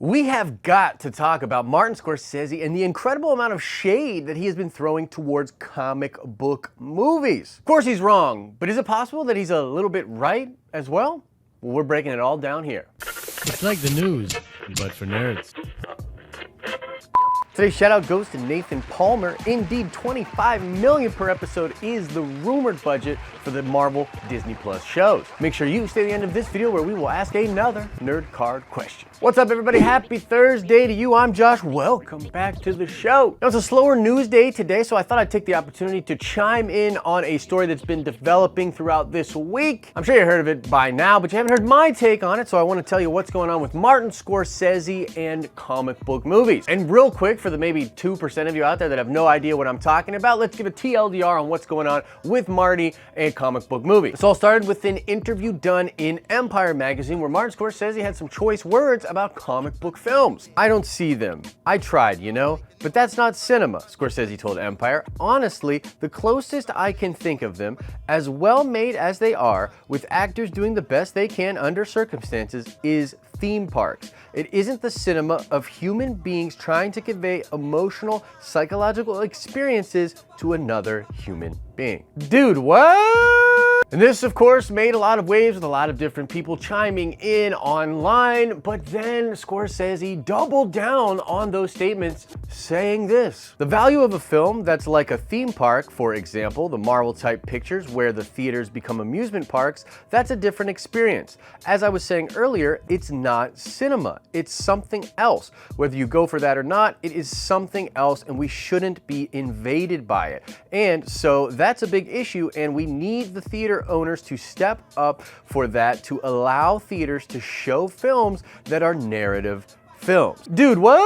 We have got to talk about Martin Scorsese and the incredible amount of shade that he has been throwing towards comic book movies. Of course he's wrong, but is it possible that he's a little bit right as well? Well, we're breaking it all down here. It's like the news, but for nerds. Today's shout out goes to Nathan Palmer. Indeed, $25 million per episode is the rumored budget for the Marvel Disney Plus shows. Make sure you stay to the end of this video where we will ask another nerd card question. What's up, everybody? Happy Thursday to you. I'm Josh. Welcome back to the show. Now, it's a slower news day today, so I thought I'd take the opportunity to chime in on a story that's been developing throughout this week. I'm sure you heard of it by now, but you haven't heard my take on it, so I want to tell you what's going on with Martin Scorsese and comic book movies. And real quick, for the maybe 2% of you out there that have no idea what I'm talking about, let's give a TLDR on what's going on with Marty and comic book movies. This all started with an interview done in Empire magazine where Martin Scorsese had some choice words about comic book films. I don't see them. I tried, but that's not cinema, Scorsese told Empire. Honestly, the closest I can think of them, as well made as they are, with actors doing the best they can under circumstances, is theme parks. It isn't the cinema of human beings trying to convey emotional, psychological experiences to another human being. Dude, what? And this, of course, made a lot of waves with a lot of different people chiming in online, but then Scorsese doubled down on those statements, saying this: the value of a film that's like a theme park, for example, the Marvel-type pictures where the theaters become amusement parks, that's a different experience. As I was saying earlier, it's not cinema. It's something else. Whether you go for that or not, it is something else, and we shouldn't be invaded by it. And so that's a big issue, and we need the theater owners to step up for that, to allow theaters to show films that are narrative films. Dude, what?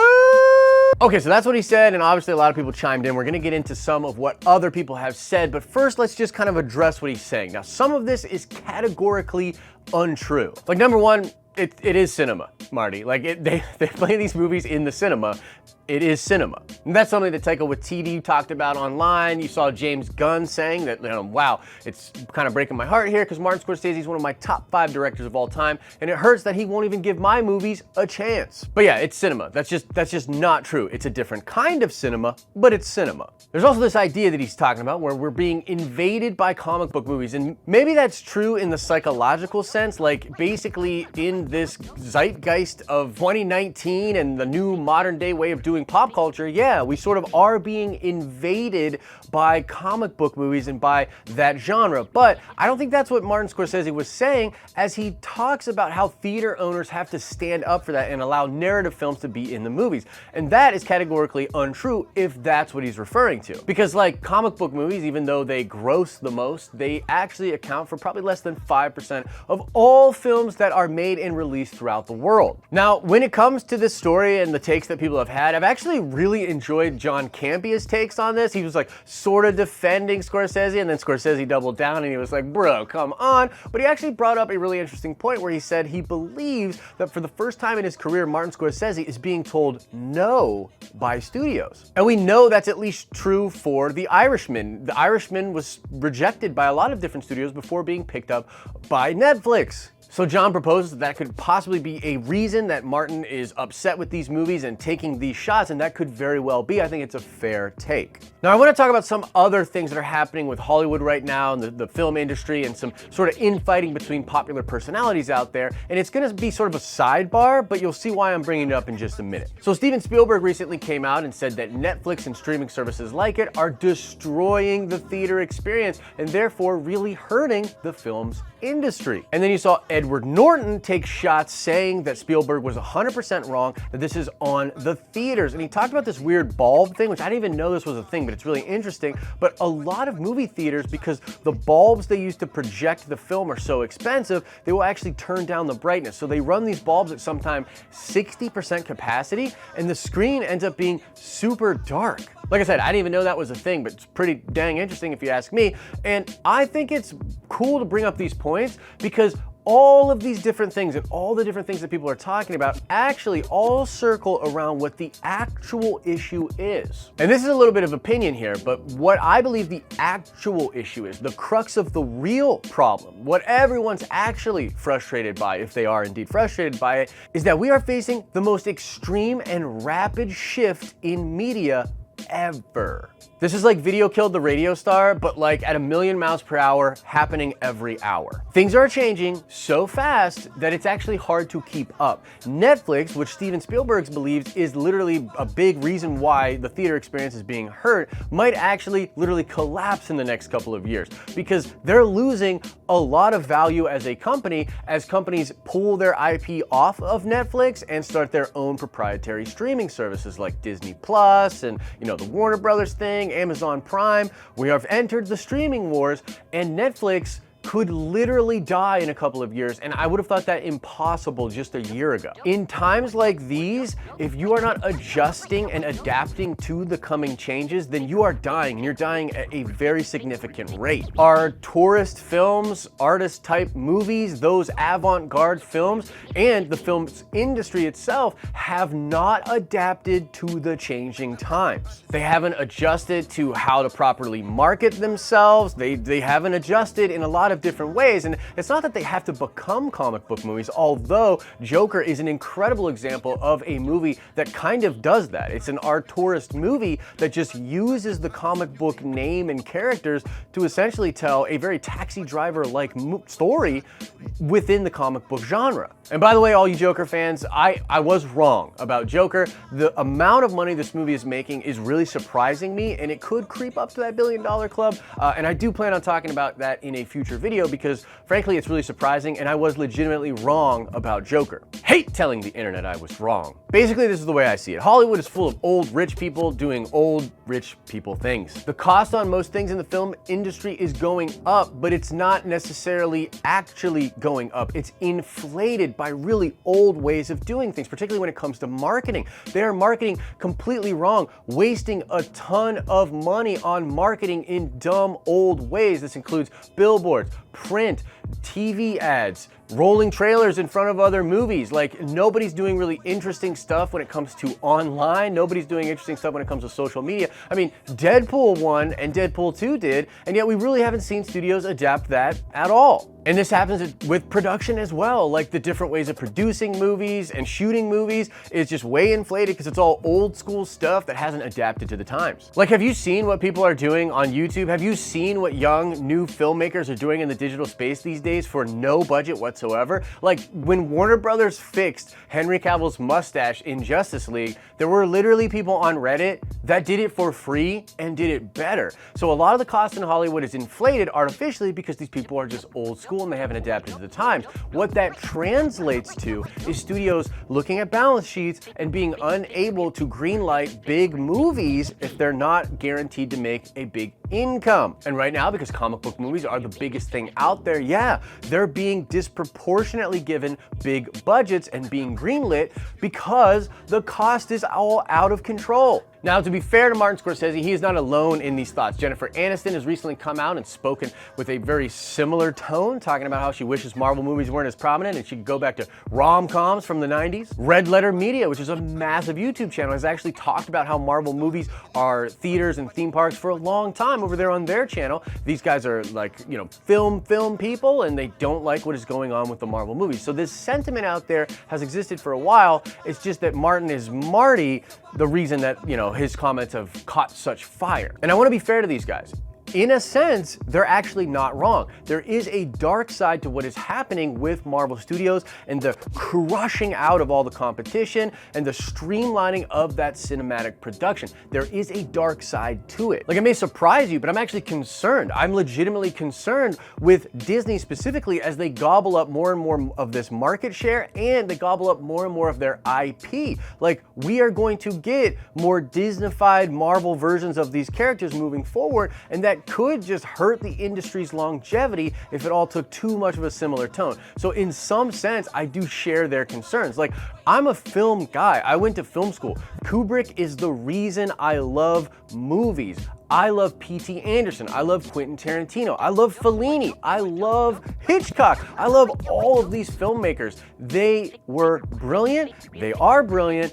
Okay, so that's what he said, and obviously a lot of people chimed in. We're gonna get into some of what other people have said, but first let's just kind of address what he's saying. Now, some of this is categorically untrue. Like, number one, it is cinema, Marty. Like, they play these movies in the cinema. It is cinema. And that's something that Taika Waititi talked about online. You saw James Gunn saying that, wow, it's kind of breaking my heart here because Martin Scorsese is one of my top 5 directors of all time, and it hurts that he won't even give my movies a chance. But yeah, it's cinema. That's just not true. It's a different kind of cinema, but it's cinema. There's also this idea that he's talking about where we're being invaded by comic book movies, and maybe that's true in the psychological sense, like basically in this zeitgeist of 2019 and the new modern day way of doing pop culture, yeah, we sort of are being invaded by comic book movies and by that genre. But I don't think that's what Martin Scorsese was saying, as he talks about how theater owners have to stand up for that and allow narrative films to be in the movies. And that is categorically untrue if that's what he's referring to. Because like comic book movies, even though they gross the most, they actually account for probably less than 5% of all films that are made and released throughout the world. Now, when it comes to this story and the takes that people have had, I've actually really enjoyed John Campia's takes on this. He was like sort of defending Scorsese, and then Scorsese doubled down and he was like, bro, come on. But he actually brought up a really interesting point where he said he believes that for the first time in his career, Martin Scorsese is being told no by studios. And we know that's at least true for The Irishman. The Irishman was rejected by a lot of different studios before being picked up by Netflix. So John proposes that could possibly be a reason that Martin is upset with these movies and taking these shots, and that could very well be. I think it's a fair take. Now, I want to talk about some other things that are happening with Hollywood right now and the film industry and some sort of infighting between popular personalities out there, and it's going to be sort of a sidebar, but you'll see why I'm bringing it up in just a minute. So Steven Spielberg recently came out and said that Netflix and streaming services like it are destroying the theater experience and therefore really hurting the film's industry. And then you saw Edward Norton take shots saying that Spielberg was 100% wrong, that this is on the theaters. And he talked about this weird bulb thing, which I didn't even know this was a thing, but it's really interesting. But a lot of movie theaters, because the bulbs they use to project the film are so expensive, they will actually turn down the brightness. So they run these bulbs at sometimes 60% capacity, and the screen ends up being super dark. Like I said, I didn't even know that was a thing, but it's pretty dang interesting if you ask me. And I think it's cool to bring up these points because all of these different things and all the different things that people are talking about actually all circle around what the actual issue is. And this is a little bit of opinion here, but what I believe the actual issue is, the crux of the real problem, what everyone's actually frustrated by, if they are indeed frustrated by it, is that we are facing the most extreme and rapid shift in media ever. This is like Video Killed the Radio Star, but like at 1,000,000 miles per hour, happening every hour. Things are changing so fast that it's actually hard to keep up. Netflix, which Steven Spielberg believes is literally a big reason why the theater experience is being hurt, might actually literally collapse in the next couple of years because they're losing a lot of value as a company as companies pull their IP off of Netflix and start their own proprietary streaming services like Disney Plus and, the Warner Brothers thing, Amazon Prime. We have entered the streaming wars, and Netflix could literally die in a couple of years, and I would have thought that impossible just a year ago. In times like these, if you are not adjusting and adapting to the coming changes, then you are dying, and you're dying at a very significant rate. Our tourist films, artist type movies, those avant-garde films, and the films industry itself have not adapted to the changing times. They haven't adjusted to how to properly market themselves. They haven't adjusted in a lot of different ways, and it's not that they have to become comic book movies, although Joker is an incredible example of a movie that kind of does that. It's an artourist movie that just uses the comic book name and characters to essentially tell a very Taxi Driver-like story within the comic book genre. And by the way, all you Joker fans, I was wrong about Joker. The amount of money this movie is making is really surprising me, and it could creep up to that $1 billion club, and I do plan on talking about that in a future video because frankly it's really surprising and I was legitimately wrong about Joker. Hate telling the internet I was wrong. Basically, this is the way I see it. Hollywood is full of old rich people doing old rich people things. The cost on most things in the film industry is going up, but it's not necessarily actually going up. It's inflated by really old ways of doing things, particularly when it comes to marketing. They are marketing completely wrong, wasting a ton of money on marketing in dumb old ways. This includes billboards, print, TV ads, rolling trailers in front of other movies. Like, nobody's doing really interesting stuff when it comes to online. Nobody's doing interesting stuff when it comes to social media. I mean, Deadpool 1 and Deadpool 2 did, and yet we really haven't seen studios adapt that at all. And this happens with production as well. Like, the different ways of producing movies and shooting movies is just way inflated because it's all old school stuff that hasn't adapted to the times. Like, have you seen what people are doing on YouTube? Have you seen what young new filmmakers are doing in the digital space these days for no budget whatsoever? Like, when Warner Brothers fixed Henry Cavill's mustache in Justice League, there were literally people on Reddit that did it for free and did it better. So a lot of the cost in Hollywood is inflated artificially because these people are just old school and they haven't adapted to the times. What that translates to is studios looking at balance sheets and being unable to greenlight big movies if they're not guaranteed to make a big income. And right now, because comic book movies are the biggest thing out there, yeah, they're being disproportionately given big budgets and being greenlit because the cost is all out of control. Now, to be fair to Martin Scorsese, he is not alone in these thoughts. Jennifer Aniston has recently come out and spoken with a very similar tone, talking about how she wishes Marvel movies weren't as prominent and she could go back to rom-coms from the 90s. Red Letter Media, which is a massive YouTube channel, has actually talked about how Marvel movies are theaters and theme parks for a long time over there on their channel. These guys are like, film people, and they don't like what is going on with the Marvel movies. So this sentiment out there has existed for a while. It's just that Martin is Marty, the reason that, his comments have caught such fire. And I want to be fair to these guys. In a sense, they're actually not wrong. There is a dark side to what is happening with Marvel Studios and the crushing out of all the competition and the streamlining of that cinematic production. There is a dark side to it. Like, it may surprise you, but I'm actually concerned. I'm legitimately concerned with Disney specifically as they gobble up more and more of this market share and they gobble up more and more of their IP. Like, we are going to get more Disney-fied Marvel versions of these characters moving forward, and that could just hurt the industry's longevity if it all took too much of a similar tone. So in some sense, I do share their concerns. Like, I'm a film guy. I went to film school. Kubrick is the reason I love movies. I love P.T. Anderson. I love Quentin Tarantino. I love Fellini. I love Hitchcock. I love all of these filmmakers. They were brilliant. They are brilliant.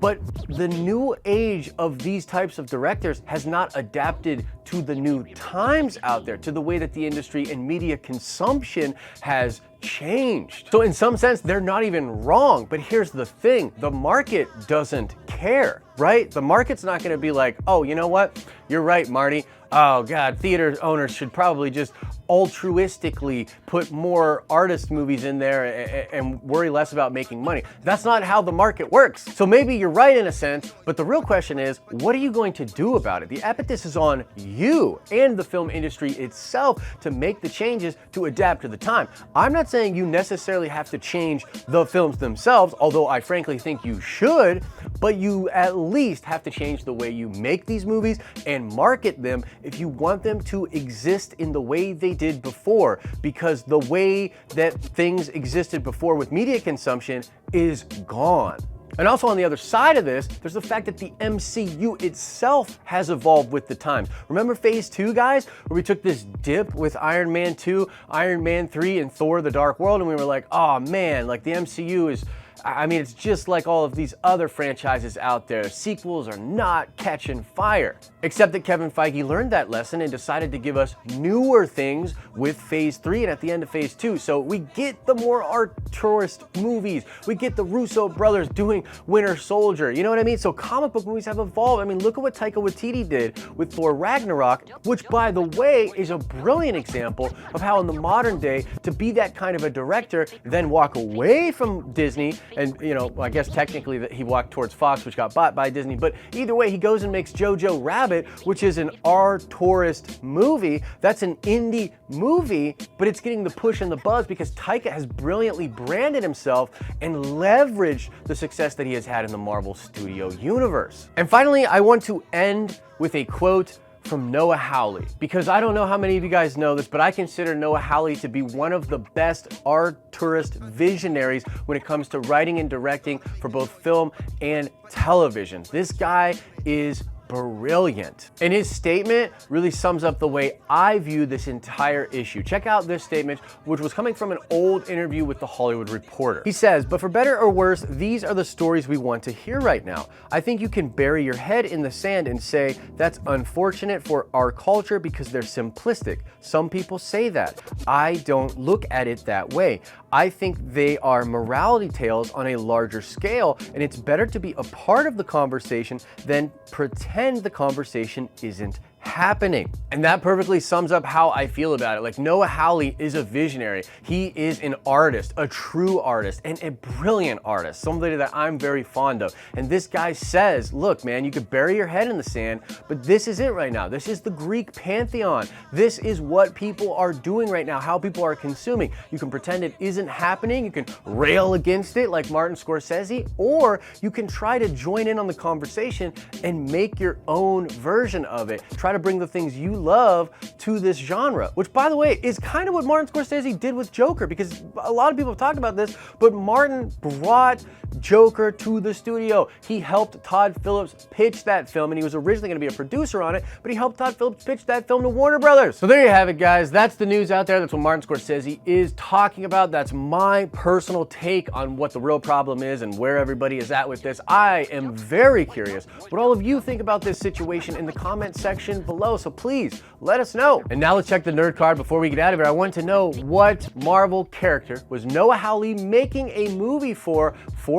But the new age of these types of directors has not adapted to the new times out there, to the way that the industry and media consumption has changed. So in some sense, they're not even wrong, but here's the thing, the market doesn't care, right? The market's not gonna be like, oh, you know what? You're right, Marty. Oh God, theater owners should probably just altruistically put more artist movies in there and worry less about making money. That's not how the market works. So maybe you're right in a sense, but the real question is, what are you going to do about it? The impetus is on you and the film industry itself to make the changes to adapt to the time. I'm not saying you necessarily have to change the films themselves, although I frankly think you should, but you at least have to change the way you make these movies and market them if you want them to exist in the way they did before, because the way that things existed before with media consumption is gone. And also on the other side of this, there's the fact that the MCU itself has evolved with the times. Remember Phase 2, guys, where we took this dip with Iron Man 2, Iron Man 3, and Thor: The Dark World, and we were like, oh man, like the MCU is, I mean, it's just like all of these other franchises out there. Sequels are not catching fire. Except that Kevin Feige learned that lesson and decided to give us newer things with Phase 3 and at the end of Phase 2. So we get the more arturist movies. We get the Russo brothers doing Winter Soldier. You know what I mean? So comic book movies have evolved. I mean, look at what Taika Waititi did with Thor Ragnarok, which, by the way, is a brilliant example of how in the modern day, to be that kind of a director, then walk away from Disney. And, you know, I guess technically that he walked towards Fox, which got bought by Disney. But either way, he goes and makes Jojo Rabbit, which is an R-tourist movie. That's an indie movie, but it's getting the push and the buzz because Taika has brilliantly branded himself and leveraged the success that he has had in the Marvel Studio universe. And finally, I want to end with a quote from Noah Hawley, because I don't know how many of you guys know this, but I consider Noah Hawley to be one of the best art-tourist visionaries when it comes to writing and directing for both film and television. This guy is brilliant. And his statement really sums up the way I view this entire issue. Check out this statement, which was coming from an old interview with The Hollywood Reporter. He says, "But for better or worse, these are the stories we want to hear right now. I think you can bury your head in the sand and say, that's unfortunate for our culture because they're simplistic. Some people say that. I don't look at it that way. I think they are morality tales on a larger scale, and it's better to be a part of the conversation than pretend the conversation isn't happening." And that perfectly sums up how I feel about it. Like, Noah Hawley is a visionary. He is an artist, a true artist, and a brilliant artist, somebody that I'm very fond of. And this guy says, look, man, you could bury your head in the sand, but this is it right now. This is the Greek pantheon. This is what people are doing right now, how people are consuming. You can pretend it isn't happening. You can rail against it like Martin Scorsese, or you can try to join in on the conversation and make your own version of it. Try to bring the things you love to this genre, which, by the way, is kind of what Martin Scorsese did with Joker, because a lot of people have talked about this, but Martin brought Joker to the studio. He helped Todd Phillips pitch that film, and he was originally going to be a producer on it, but he helped Todd Phillips pitch that film to Warner Brothers. So there you have it, guys. That's the news out there. That's what Martin Scorsese is talking about. That's my personal take on what the real problem is and where everybody is at with this. I am very curious what all of you think about this situation in the comment section below, so please let us know. And now let's check the nerd card before we get out of here. I want to know, what Marvel character was Noah Hawley making a movie for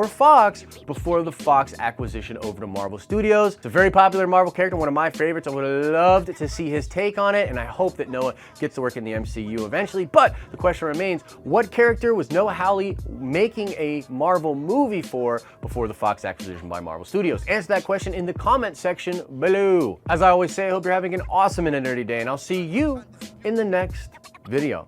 Fox before the Fox acquisition over to Marvel Studios? It's a very popular Marvel character, one of my favorites. I would have loved to see his take on it, and I hope that Noah gets to work in the MCU eventually. But the question remains, what character was Noah Hawley making a Marvel movie for before the Fox acquisition by Marvel Studios? Answer that question in the comment section below. As I always say, I hope you're having an awesome and a nerdy day, and I'll see you in the next video.